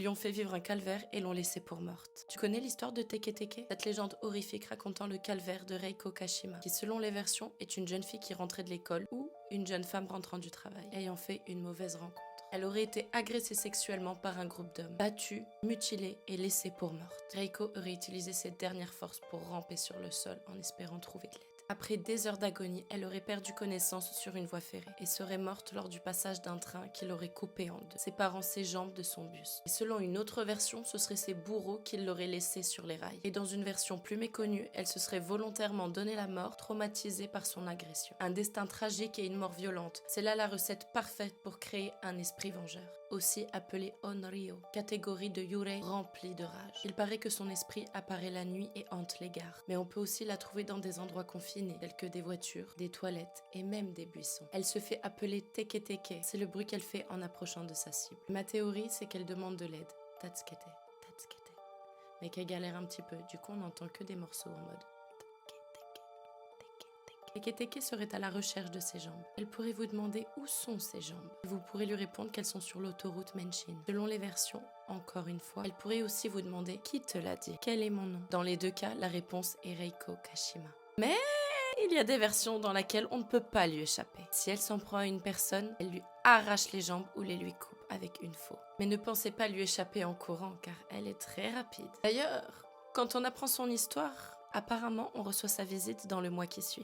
lui ont fait vivre un calvaire et l'ont laissée pour morte. Tu connais l'histoire de Teke Teke? Cette légende horrifique racontant le calvaire de Reiko Kashima, qui selon les versions est une jeune fille qui rentrait de l'école ou une jeune femme rentrant du travail, ayant fait une mauvaise rencontre. Elle aurait été agressée sexuellement par un groupe d'hommes, battue, mutilée et laissée pour morte. Reiko aurait utilisé ses dernières forces pour ramper sur le sol en espérant trouver de l'aide. Après des heures d'agonie, elle aurait perdu connaissance sur une voie ferrée et serait morte lors du passage d'un train qui l'aurait coupée en deux, séparant ses jambes de son buste. Et selon une autre version, ce seraient ses bourreaux qui l'auraient laissée sur les rails. Et dans une version plus méconnue, elle se serait volontairement donné la mort, traumatisée par son agression. Un destin tragique et une mort violente, c'est là la recette parfaite pour créer un esprit vengeur, aussi appelé Onryo, catégorie de yurei remplie de rage. Il paraît que son esprit apparaît la nuit et hante les gares, mais on peut aussi la trouver dans des endroits confinés, tels que des voitures, des toilettes et même des buissons. Elle se fait appeler Teke Teke, c'est le bruit qu'elle fait en approchant de sa cible. Ma théorie, c'est qu'elle demande de l'aide, Tatskete, Tatskete, mais qu'elle galère un petit peu, du coup on n'entend que des morceaux en mode Teke Teke serait à la recherche de ses jambes. Elle pourrait vous demander où sont ses jambes. Vous pourrez lui répondre qu'elles sont sur l'autoroute Menshin. Selon les versions, encore une fois, elle pourrait aussi vous demander qui te l'a dit, quel est mon nom. Dans les deux cas, la réponse est Reiko Kashima. Mais il y a des versions dans lesquelles on ne peut pas lui échapper. Si elle s'en prend à une personne, elle lui arrache les jambes ou les lui coupe avec une faux. Mais ne pensez pas lui échapper en courant car elle est très rapide. D'ailleurs, quand on apprend son histoire, apparemment on reçoit sa visite dans le mois qui suit.